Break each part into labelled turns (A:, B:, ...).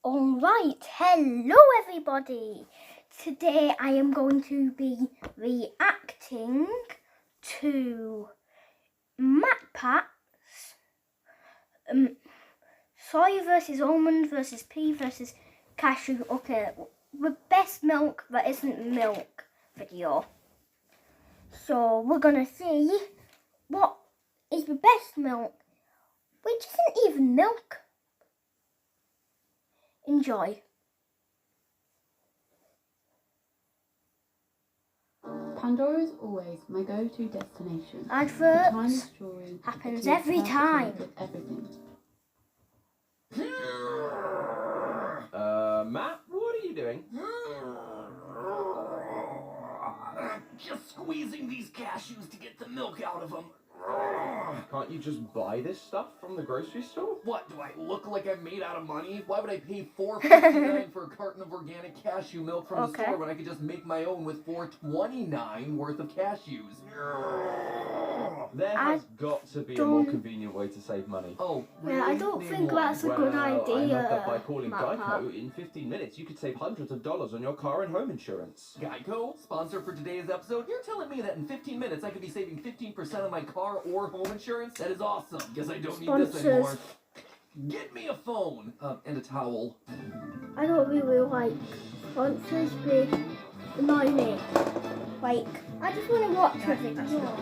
A: Alright, hello everybody! Today I am going to be reacting to MatPat's soy versus almond versus pea versus cashew. Okay, the best milk that isn't milk video. So we're gonna see what is the best milk, which isn't even milk. Enjoy.
B: Pandora is always my go-to destination.
A: Adverts happens every time.
B: With everything.
C: Matt, what are you doing?
D: Just squeezing these cashews to get the milk out of them.
C: Can't you just buy this stuff from the grocery store?
D: What, do I look like I'm made out of money? Why would I pay $4.59 for a carton of organic cashew milk from the store when I could just make my own with $4.29 worth of cashews?
C: There has got to be a more convenient way to save money.
D: Oh, really?
A: Yeah, I don't think that's a good idea.
C: I heard that by calling Geico, in 15 minutes you could save hundreds of dollars on your car and home insurance.
D: Geico, sponsor for today's episode. You're telling me that in 15 minutes I could be saving 15% on my car or home insurance? That is awesome. Guess I don't need this anymore. Get me a phone and a towel.
A: I don't really like sponsors, they annoy me. Like, I just want to watch a video.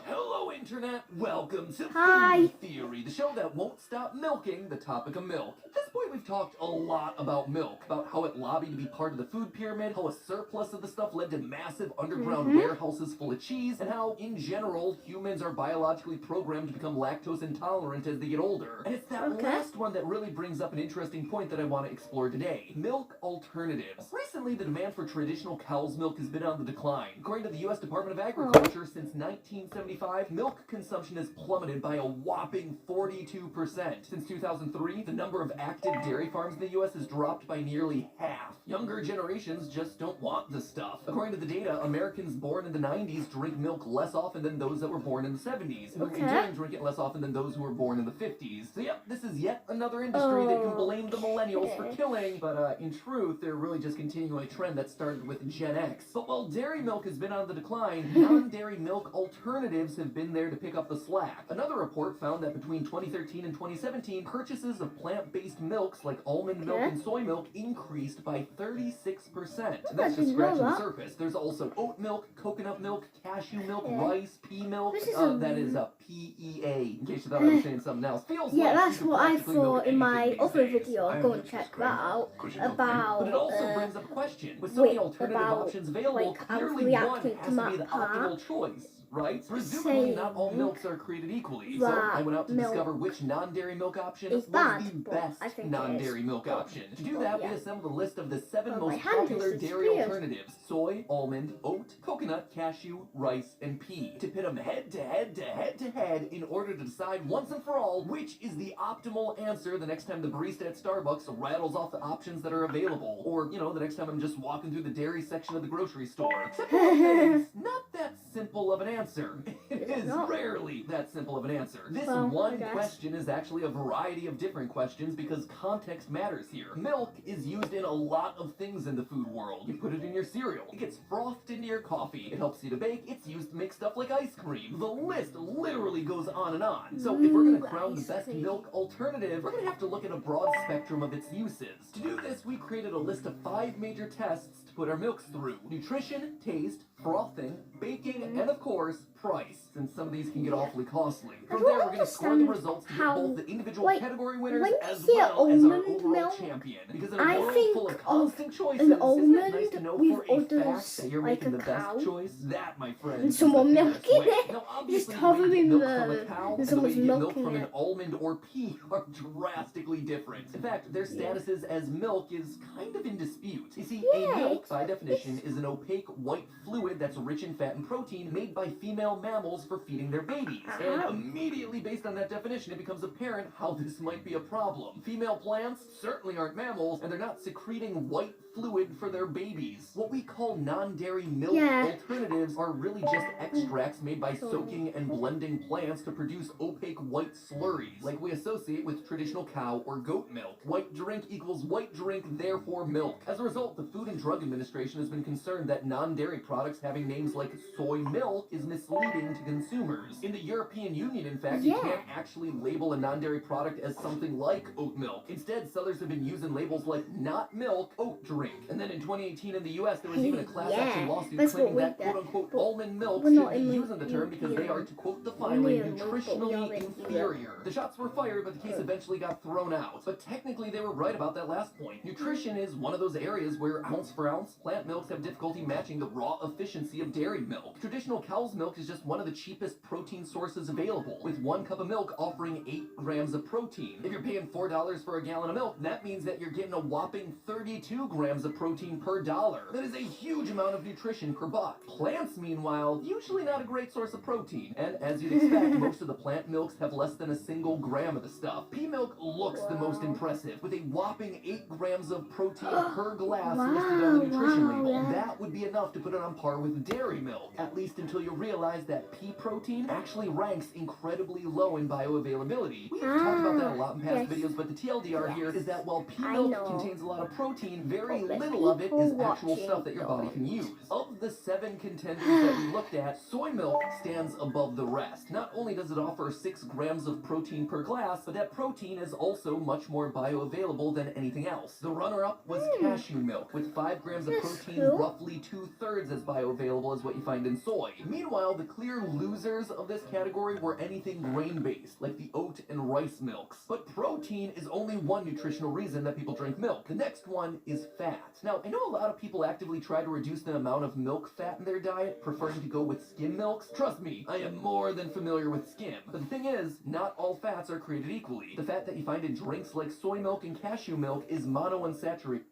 D: Hello, Internet. Welcome to
A: Hi.
D: Food Theory, the show that won't stop milking the topic of milk. At this point, we've talked a lot about milk, about how it lobbied to be part of the food pyramid, how a surplus of the stuff led to massive underground warehouses full of cheese, and how, in general, humans are biologically programmed to become lactose intolerant as they get older. And it's that last one that really brings up an interesting point that I want to explore today. Milk alternatives. Recently, the demand for traditional cow's milk has been on the decline. According to the U.S. Department of Agriculture, since 1975, milk consumption has plummeted by a whopping 42%. Since 2003, the number of active dairy farms in the U.S. has dropped by nearly half. Younger generations just don't want the stuff. According to the data, Americans born in the 90s drink milk less often than those that were born in the 70s, who in turn drink it less often than those who were born in the 50s. So yep, this is yet another industry that can blame the millennials for killing, but in truth, they're really just continuing a trend that started with Gen X. But while dairy milk has been on the decline, non-dairy milk alternatives have been there to pick up the slack. Another report found that between 2013 and 2017, purchases of plant-based milks like almond milk and soy milk increased by 36%. And that's just scratching the surface. There's also oat milk, coconut milk, cashew milk, rice, pea milk. That is a PEA, in case you thought I was saying something else. Feels like
A: that's what I thought in my other video. Go and check that out. About
D: but it also brings up a question. With so many alternative options available, clearly one has to be the optimal choice. Right? Presumably not all milks are created equally. So I went out to discover which non-dairy milk option was the best non-dairy milk option. To do that, we assembled a list of the 7 most popular dairy alternatives: soy, almond, oat, coconut, cashew, rice, and pea. To pit them head to head to head to head in order to decide once and for all which is the optimal answer the next time the barista at Starbucks rattles off the options that are available. Or, you know, the next time I'm just walking through the dairy section of the grocery store. Except it's not that simple of an answer. It is rarely that simple of an answer. This one question is actually a variety of different questions because context matters here. Milk is used in a lot of things in the food world. You put it in your cereal. It gets frothed into your coffee. It helps you to bake. It's used to make stuff like ice cream. The list literally goes on and on. So if we're going to crown the best milk alternative, we're going to have to look at a broad spectrum of its uses. To do this, we created a list of 5 major tests to put our milks through: nutrition, taste, frothing, baking, and of course, price, since some of these can get awfully costly. From there, we're going to score the results to get both the individual category winners as well as our overall champion. Because in a world full of constant choices, isn't it nice to know for a fact that you're making the best choice? That, my friend,
A: and someone milking it.
D: Now,
A: Just
D: obviously,
A: covering
D: milk from a cow
A: and
D: and the way
A: someone's
D: you get milk
A: milking
D: from an
A: it.
D: almond or pea are drastically different. In fact, their statuses as milk is kind of in dispute. You see, a milk, by definition, is an opaque white fluid that's rich in fat and protein made by female mammals for feeding their babies. And immediately based on that definition, it becomes apparent how this might be a problem. Female plants certainly aren't mammals, and they're not secreting white fluid for their babies. What we call non-dairy milk
A: Yeah.
D: alternatives are really just extracts made by soaking and blending plants to produce opaque white slurries, like we associate with traditional cow or goat milk. White drink equals white drink, therefore milk. As a result, the Food and Drug Administration has been concerned that non-dairy products having names like soy milk is misleading to consumers. In the European Union, in fact, you can't actually label a non-dairy product as something like oat milk. Instead, sellers have been using labels like not milk, oat drink. And then in 2018 in the US, there was even a class action lawsuit
A: that's
D: claiming
A: what
D: that
A: we
D: quote-unquote
A: did.
D: almond milk
A: We're
D: should
A: not
D: be
A: in
D: using the term because they are, to quote the filing, nutritionally inferior. The shots were fired, but the case eventually got thrown out. But technically, they were right about that last point. Nutrition is one of those areas where, ounce for ounce, plant milks have difficulty matching the raw efficiency of dairy milk. Traditional cow's milk is just one of the cheapest protein sources available, with 1 cup of milk offering 8 grams of protein. If you're paying $4 for a gallon of milk, that means that you're getting a whopping 32 grams of protein per dollar. That is a huge amount of nutrition per buck. Plants, meanwhile, usually not a great source of protein, and as you'd expect, most of the plant milks have less than a single gram of the stuff. Pea milk looks the most impressive, with a whopping 8 grams of protein per glass listed on the nutrition label. That would be enough to put it on par with dairy milk, at least until you realize that pea protein actually ranks incredibly low in bioavailability. We've talked about that a lot in past videos, but the TLDR here is that while pea milk contains a lot of protein, very little of it is actual stuff that your body can use. Of the 7 contenders that we looked at, soy milk stands above the rest. Not only does it offer 6 grams of protein per glass, but that protein is also much more bioavailable than anything else. The runner-up was cashew milk, with 5 grams of protein, roughly 2/3 as bioavailable as what you find in soy. Meanwhile, the clear losers of this category were anything grain-based, like the oat and rice milks. But protein is only one nutritional reason that people drink milk. The next one is fat. Now, I know a lot of people actively try to reduce the amount of milk fat in their diet, preferring to go with skim milks. Trust me, I am more than familiar with skim. But the thing is, not all fats are created equally. The fat that you find in drinks like soy milk and cashew milk is monounsaturated.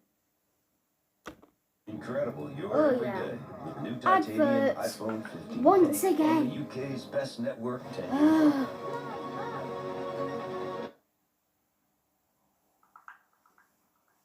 E: Incredible, you're
A: Oh,
E: every
A: yeah.
E: day. With new titanium
A: Adverts.
E: iPhone 15
A: Once
E: Pro on
A: again.
E: the UK's best network 10 years ago.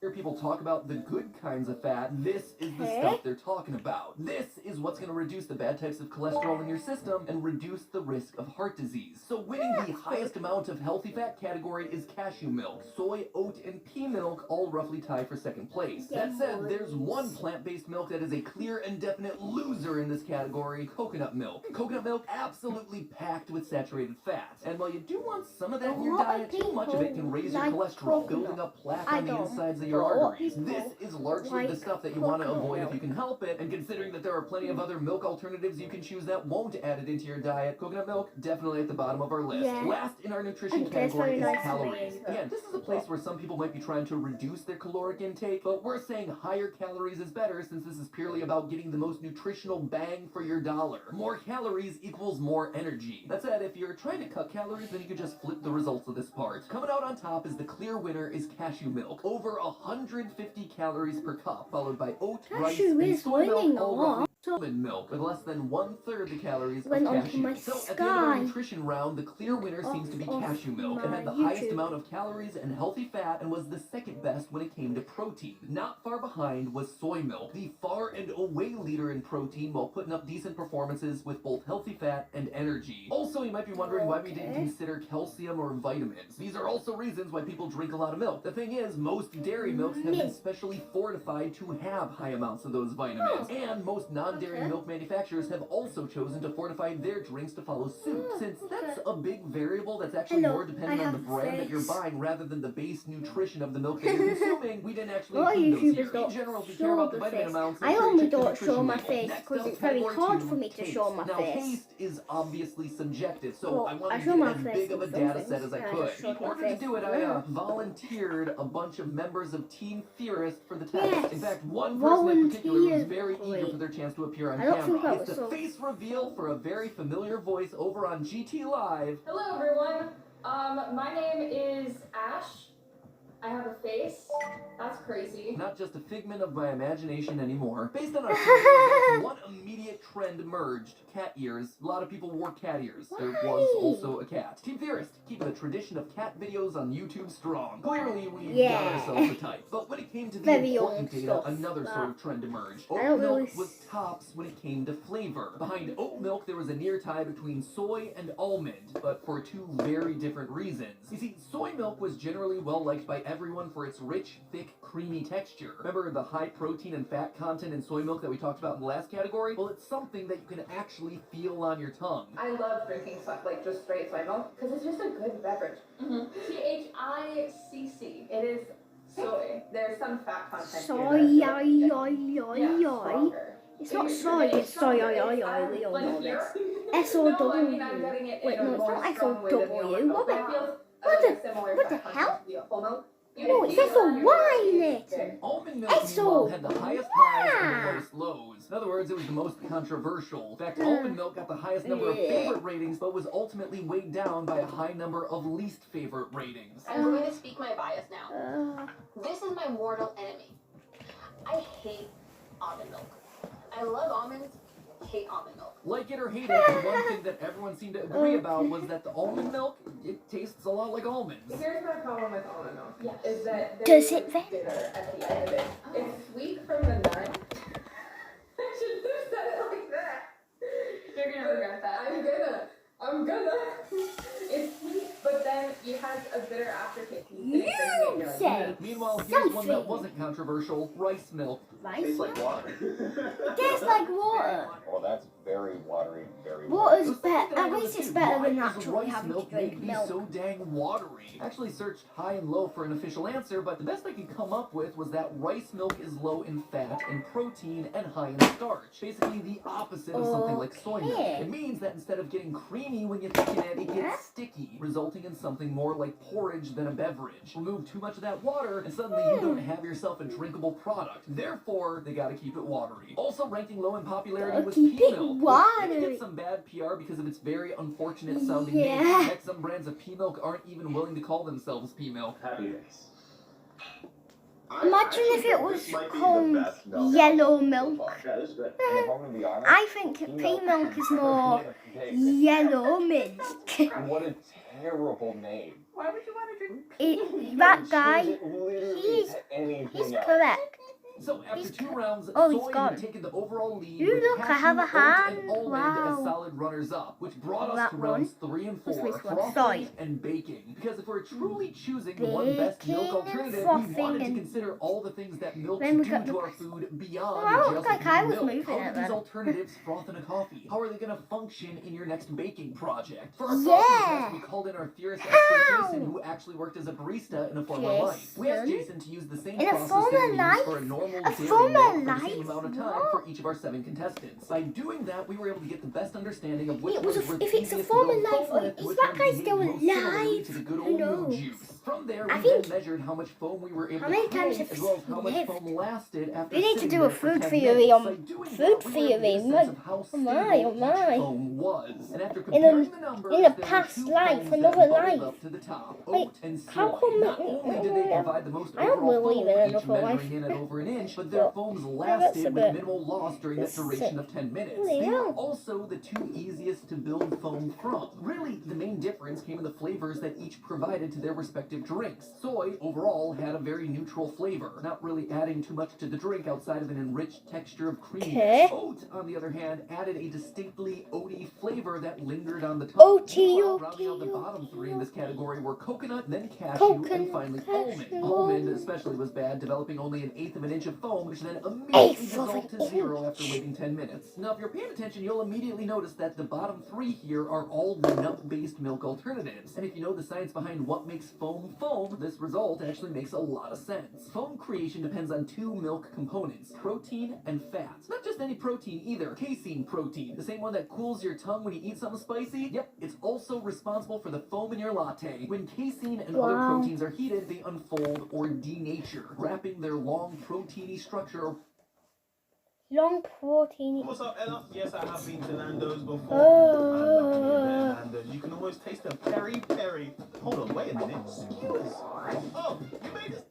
D: Hear people talk about the good kinds of fat, this is the
A: Okay.
D: stuff they're talking about. This is what's going to reduce the bad types of cholesterol in your system and reduce the risk of heart disease. So winning the highest amount of healthy fat category is cashew milk. Soy, oat, and pea milk all roughly tie for second place. That said, there's one plant-based milk that is a clear and definite loser in this category, coconut milk. Coconut milk absolutely packed with saturated fat. And while you do want some of that in your
A: A lot of
D: diet, too much of it can raise your
A: like
D: cholesterol,
A: coconut.
D: building up plaque
A: I
D: on the
A: don't.
D: insides of your
A: But a lot of
D: arteries.
A: people
D: This is largely the
A: like
D: stuff that you want to
A: coconut
D: avoid if
A: milk.
D: you can help it, and considering that there are plenty of other milk alternatives you can choose that won't add it into your diet, coconut milk definitely at the bottom of our list.
A: Yeah.
D: Last in our nutrition
A: It tastes
D: category
A: very
D: is
A: nice to me,
D: calories.
A: but-
D: Again, this is a place where some people might be trying to reduce their caloric intake, but we're saying higher calories is better since this is purely about getting the most nutritional bang for your dollar. More calories equals more energy. That said, if you're trying to cut calories, then you could just flip the results of this part. Coming out on top is the clear winner is cashew milk. Over 150 calories per cup, followed by oat, rice,
A: Cashew
D: and
A: is
D: soy
A: winning
D: milk, all
A: a lot.
D: roughly almond milk, with less than 1/3 the calories
A: Went
D: of
A: onto
D: cashew.
A: my
D: So at the end of our
A: sky.
D: nutrition round, the clear winner seems to be
A: Off
D: cashew milk. It had the
A: my
D: highest
A: YouTube.
D: amount of calories and healthy fat and was the second best when it came to protein. Not far behind was soy milk, the far and away leader in protein while putting up decent performances with both healthy fat and energy. Also, you might be wondering why we didn't
A: Okay.
D: consider calcium or vitamins. These are also reasons why people drink a lot of milk. The thing is, most dairy milks have been
A: Milk.
D: specially fortified to have high amounts of those vitamins. And most non-dairy
A: Okay.
D: milk manufacturers have also chosen to fortify their drinks to follow suit. Since that's a big variable that's actually
A: Hello,
D: more dependent
A: I
D: on the
A: have
D: brand that you're
A: this.
D: buying rather than the base nutrition of the milk that you're consuming, we didn't actually
A: A lot of
D: include those
A: YouTubers
D: here. In
A: don't
D: general, if you care
A: show
D: about the
A: the
D: vitamin
A: face.
D: amounts,
A: I
D: make sure you
A: only
D: check the
A: don't show
D: nutrition
A: my
D: label.
A: face
D: Next
A: because
D: up,
A: it's very
D: category
A: hard
D: 2,
A: for me to
D: taste.
A: show my
D: Now,
A: face.
D: taste is obviously subjective, so
A: Well,
D: I
A: I
D: wanted to
A: show
D: get
A: my
D: as
A: face
D: big of a
A: with some
D: data set
A: things.
D: as I
A: Yeah, I
D: could.
A: just
D: In
A: showed my
D: order to
A: face.
D: do it, I
A: Yeah.
D: volunteered a bunch of members of Team Theorist for the test.
A: Yes.
D: In fact, one person in particular was
A: Volunteers.
D: very eager
A: Great.
D: for their chance to appear on
A: I don't think
D: camera.
A: that
D: It's
A: was
D: the
A: so-
D: face reveal for a very familiar voice over on GT Live.
F: Hello everyone. My name is Ash. I have a face. That's crazy.
D: Not just a figment of my imagination anymore. Based on our survey, one immediate trend emerged. Cat ears. A lot of people wore cat ears. There was also a cat. Team Theorist, keeping the tradition of cat videos on YouTube strong. Clearly, we got ourselves a type. But when it came to the
A: Very
D: important
A: old
D: data,
A: stuff,
D: another
A: but
D: sort of trend emerged.
A: I
D: Oat
A: don't
D: milk
A: really
D: was tops when it came to flavor. Behind oat milk, there was a near tie between soy and almond, but for two very different reasons. You see, soy milk was generally well liked by everyone for its rich, thick, creamy texture. Remember the high protein and fat content in soy milk that we talked about in the last category? Well, it's something that you can actually feel on your tongue.
F: I love drinking like just straight soy milk because it's just a good beverage. THICC. It is soy. There's some fat content
A: Soy,
F: here.
A: yoy. It's not soy, it's soy, yoy. We all know this. S-O-W. Wait, no, it's not S-O-W. What the hell? No, it says a Y in it.
D: Almond milk, meanwhile, had the highest highs and the lowest lows. In other words, it was the most controversial. In fact, almond milk got the highest number of favorite ratings, but was ultimately weighed down by a high number of least favorite ratings.
G: I'm going to speak my bias now. This is my mortal enemy. I hate almond milk. I love almonds, hate almond milk.
D: Like it or hate it, the one thing that everyone seemed to agree about was that the almond milk, it tastes a lot like almonds.
F: Here's my problem with almond milk. Is that
A: Does it then?
F: bitter at the end of it. It's sweet from the nut. I shouldn't have said it like that. You're gonna regret that. I'm gonna. It's sweet, but then you have a bitter aftertaste.
A: You say
D: Meanwhile, here's one that wasn't controversial, rice milk.
A: rice
E: Tastes like water.
A: It tastes like water.
E: Well, that's very watery, very
A: Water's
D: The thing
A: better.
D: that I
A: At
D: wanted
A: least
D: to
A: it's
D: do,
A: better
D: why
A: than
D: does
A: actually
D: rice
A: having to
D: milk
A: drink
D: make me
A: milk.
D: so dang watery? I actually searched high and low for an official answer, but the best I could come up with was that rice milk is low in fat and protein and high in starch. Basically the opposite of something like soy milk.
A: Okay.
D: It means that instead of getting creamy when you thicken it, it gets sticky, resulting in something more like porridge than a beverage. Remove too much of that water, and suddenly you don't have yourself a drinkable product. Therefore, they gotta keep it watery. Also ranking low in popularity was
A: Keep
D: pea
A: it
D: milk. It
A: watery.
D: gets some bad PR because of its very unfortunate sounding
A: Yeah.
D: name. In fact, some brands of pea milk aren't even willing to call themselves pea milk.
E: Happy days.
A: Imagine if it was called yellow milk.
E: Yeah, this is good. And if I'm gonna be honest,
A: I think pea milk is more yellow milk.
E: what a terrible name.
F: Why would you want to drink?
A: That guy,
E: Choose it literally
A: he's
E: to anything
A: he's
E: else.
A: correct.
D: So after 2 rounds,
A: Oh, he's
D: soy
A: gone.
D: had taken the overall lead
A: You
D: with
A: look, I have a
D: cashew, oat, and
A: hand.
D: almond as
A: Wow.
D: solid runners-up, which brought us
A: That
D: to
A: one.
D: rounds 3 and 4,
A: What's this one?
D: frosting
A: Soy.
D: and baking. Because if we're truly choosing one best
A: Baking
D: milk
A: and
D: alternative, we
A: frosting
D: wanted to
A: and-
D: consider all the things that milk
A: Then
D: can
A: we
D: do
A: got
D: to
A: the-
D: our food beyond
A: Oh, I look
D: just
A: like I was
D: milk.
A: moving
D: How
A: it
D: do these
A: then.
D: alternatives frothing a coffee? How are they going to function in your next baking project? For our
A: Yeah.
D: frosting test, we called in our theorist expert
A: How?
D: Jason, who actually worked as a barista in a former life. We asked
A: Jason?
D: Jason to use the same
A: In a
D: process
A: former
D: that we
A: life?
D: use for a normal
A: A
D: dairy
A: former
D: milk for the
A: life?
D: same amount of time
A: What?
D: for each of our 7 contestants. By doing that, we were able to get the best understanding of which
A: It was
D: ones
A: a-
D: were
A: if
D: the
A: it's a
D: easiest
A: former
D: to build
A: life,
D: foam with,
A: is
D: which
A: that
D: ones
A: guy
D: behaved
A: still
D: most similarly
A: alive?
D: to the good
A: Who
D: old moon
A: knows?
D: juice. From there,
A: I
D: we
A: think-
D: then measured how much foam we were able
A: How
D: to
A: many
D: create,
A: times have
D: as well as how much
A: lived?
D: foam lasted after
A: We need to
D: sitting
A: do a
D: there for
A: food
D: 10
A: theory
D: minutes.
A: on
D: By doing
A: food
D: that, we were able to
A: theory.
D: get a sense of how
A: Oh my,
D: stable
A: oh my.
D: each foam was. And after
A: In a-
D: comparing the numbers,
A: in a
D: there were
A: past
D: 2
A: life,
D: foams that
A: another
D: bubbled
A: life.
D: up to the top,
A: Wait,
D: oat and soy.
A: how come-
D: Not only did they provide the most
A: I don't
D: overall
A: believe
D: foam,
A: in
D: each
A: another life.
D: measuring in at over an inch, but their
A: Well,
D: foams
A: that's a
D: lasted with
A: bit-
D: minimal loss during that
A: It's
D: duration of 10 minutes.
A: Really,
D: They were
A: yeah.
D: also the 2 easiest to build foam from. Really, the main difference came in the flavors that each provided to their respective drinks. Soy, overall, had a very neutral flavor, not really adding too much to the drink outside of an enriched texture of creaminess.
A: Okay.
D: Oat, on the other hand, added a distinctly oaty flavor that lingered on the tongue.
A: O-T,
D: Meanwhile, rounding out the
A: O-T,
D: bottom 3 in this category were coconut, then cashew,
A: Coconut,
D: and finally almond.
A: cashew,
D: Almond
A: almond.
D: especially was bad, developing only an eighth of an inch of foam, which then immediately
A: Eighth of
D: dissolved
A: an
D: to 0 after
A: inch.
D: waiting 10 minutes. Now, if you're paying attention, you'll immediately notice that the bottom 3 here are all nut-based milk alternatives. And if you know the science behind what makes foam foam, this result actually makes a lot of sense. Foam creation depends on 2 milk components, protein and fat. Not just any protein either, casein protein, the same one that cools your tongue when you eat something spicy. Yep, it's also responsible for the foam in your latte. When casein and other
A: Wow.
D: proteins are heated, they unfold or denature, wrapping their long proteiny structure.
A: Long protein.
H: What's up, Ella? Yes, I have been to Nando's before.
A: Oh.
H: I love eating there at Nando's. You can always always taste of peri-peri. Hold on, wait a minute. Skewers. Oh, you made this.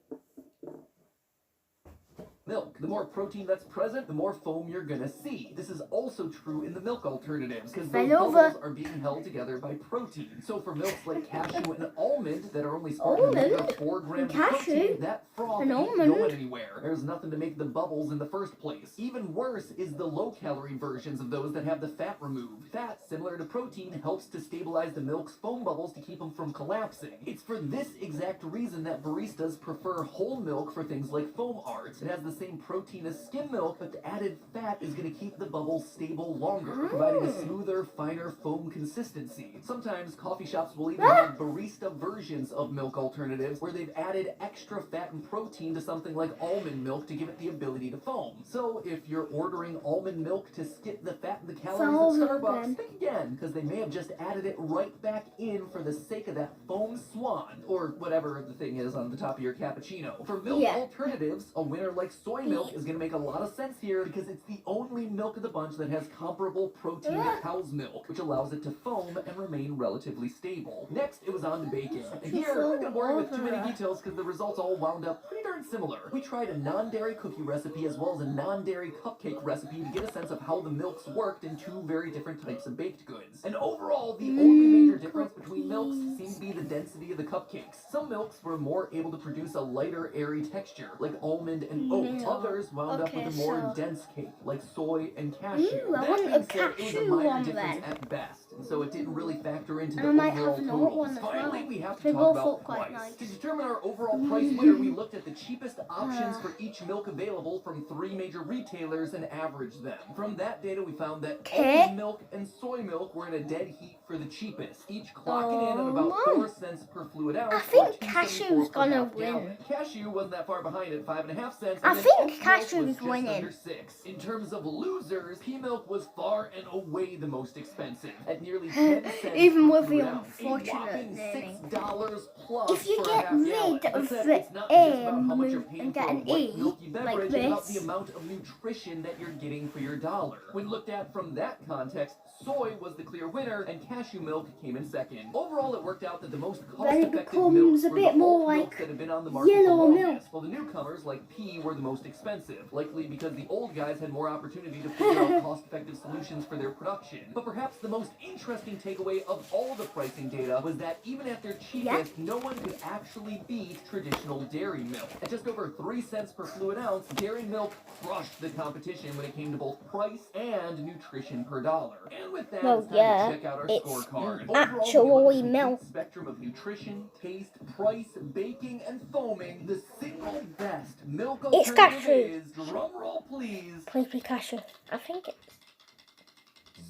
D: Milk. The more protein that's present, the more foam you're gonna see. This is also true in the milk alternatives, because those bubbles are being held together by protein. So for milks like cashew and almond that are only sparkling with 4 grams of protein, that froth ain't going anywhere. There's nothing to make the bubbles in the first place. Even worse is the low-calorie versions of those that have the fat removed. Fat, similar to protein, helps to stabilize the milk's foam bubbles to keep them from collapsing. It's for this exact reason that baristas prefer whole milk for things like foam art. It has the same protein as skim milk, but the added fat is going to keep the bubbles stable longer, providing a smoother, finer foam consistency. Sometimes coffee shops will even have barista versions of milk alternatives where they've added extra fat and protein to something like almond milk to give it the ability to foam. So if you're ordering almond milk to skip the fat and the calories at Starbucks, think again, because they may have just added it right back in for the sake of that foam swan, or whatever the thing is on the top of your cappuccino. For milk alternatives, a winner like soy milk is going to make a lot of sense here because it's the only milk of the bunch that has comparable protein to cow's milk, which allows it to foam and remain relatively stable. Next, it was on to bacon. And here, I'm not going to bore you with too many details because the results all wound up pretty darn similar. We tried a non-dairy cookie recipe as well as a non-dairy cupcake recipe to get a sense of how the milks worked in 2 very different types of baked goods. And overall, the only major difference between milks seemed to be the density of the cupcakes. Some milks were more able to produce a lighter, airy texture, like almond and oat. Others wound up with a more dense cake, like soy and cashew.
A: I want a cashew
D: it was a minor difference at best, and so it didn't really factor into the overall totals. Finally, we have to talk about price. To determine our overall price winner, we looked at the cheapest options for each milk available from 3 major retailers and averaged them. From that data, we found that almond milk and soy milk were in a dead heat for the cheapest, each clocking in at about 4 cents per fluid ounce.
A: I think cashew's gonna win.
D: Cashew wasn't that far behind at 5.5 cents.
A: I think cashew's winning.
D: Under 6. In terms of losers, pea milk was far and away the most expensive, at nearly 10 cents
A: even
D: per
A: with the
D: fluid ounce.
A: unfortunate naming.
D: $6 plus
A: If you
D: for
A: get
D: a half
A: rid
D: gallon.
A: of
D: That said,
A: the
D: it's not just about how much
A: M
D: you're paying
A: and
D: for
A: get
D: a
A: an
D: white
A: E,
D: milky beverage,
A: like
D: it's about the
A: this.
D: amount of nutrition that you're getting for your dollar. When looked at from that context, soy was the clear winner and cashew milk came in second. Overall, it worked out that the most cost-effective
A: becomes
D: milks
A: a
D: were
A: bit
D: the
A: more
D: oat
A: like
D: milks that have been on the market
A: yellow
D: the
A: milk.
D: longest, while the newcomers like pea were the most expensive, likely because the old guys had more opportunity to figure out cost-effective solutions for their production. But perhaps the most interesting takeaway of all the pricing data was that even at their cheapest, no one could actually beat traditional dairy milk. At just over 3 cents per fluid ounce, dairy milk crushed the competition when it came to both price and nutrition per dollar. And with that, it's time to check out our scorecard. Overall, we look at the
A: milk.
D: spectrum of nutrition, taste, price, baking, and foaming. The single best milk
A: It's
D: alternative
A: cashew.
D: is, drumroll please,
A: Please be cashew. I think it's...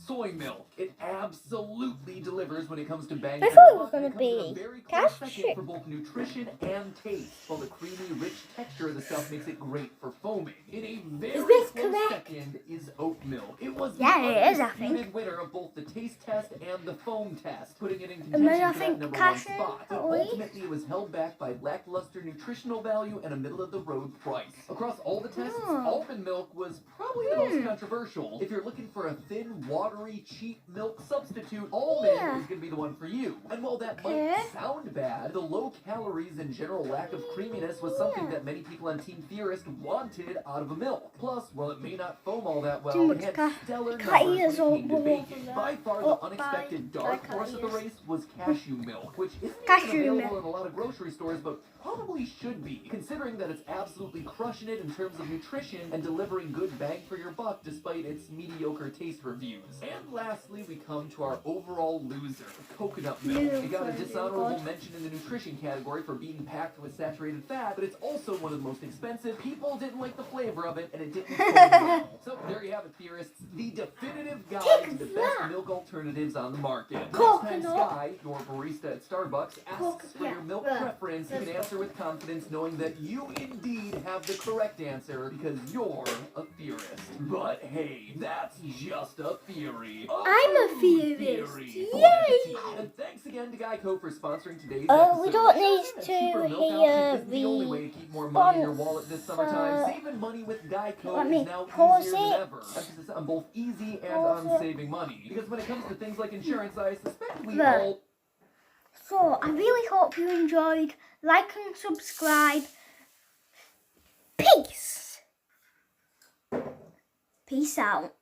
D: soy milk. It absolutely delivers when it comes to bang.
A: I thought it was
D: for the
A: gonna
D: buck, and it comes in
A: be
D: a very close
A: cashew.
D: second for both nutrition and taste, while the creamy, rich texture of the stuff makes it great for foaming. In a very
A: this
D: close
A: correct?
D: second is oat milk. It was
A: Yeah,
D: the
A: it is, I
D: undisputed
A: think.
D: winner of both the taste test and the foam test, putting it in
A: And then I
D: contention for that
A: think
D: number
A: cashew,
D: 1 spot. But
A: probably.
D: ultimately, it was held back by lackluster nutritional value and a middle-of-the-road price. Across all the tests, almond milk was probably the most controversial. If you're looking for a thin, watery, cheap milk substitute, almond is going to be the one for you. And while that might sound bad, the low calories and general lack of creaminess was something that many people on Team Theorist wanted out of a milk. Plus, while it may not foam all that well, it had stellar numbers when it came to baking. By far, the unexpected dark horse of the race was cashew milk, which isn't even available in a lot of grocery stores, but probably should be, considering that it's absolutely crushing it in terms of nutrition and delivering good bang for your buck despite its mediocre taste reviews. And lastly, we come to our overall loser, coconut milk. It got a dishonorable mention in the nutrition category for being packed with saturated fat, but it's also one of the most expensive. People didn't like the flavor of it, and it didn't foam well. So there you have it, theorists, the definitive guide to the best milk alternatives on the market. Next time Sky, your barista at Starbucks, asks for your milk preference, you can answer with confidence knowing that you indeed have the correct answer because you're a theorist. But hey, that's just a theory.
A: I'm a theorist.
D: Theory.
A: Yay!
D: And thanks again to Geico for sponsoring today's
A: Oh, we
D: episode.
A: don't need
D: A
A: to
D: cheaper milk
A: hear
D: outfit isn't the only way to keep more money in your wallet this summertime. Saving money with Geico
A: Let me
D: is now
A: pause
D: easier than
A: it.
D: ever. Emphasis on both easy and
A: Pause
D: on
A: it.
D: saving money. Because when it comes to things like insurance, I suspect we
A: There.
D: all
A: So I really hope you enjoyed. Like and subscribe. Peace. Peace out.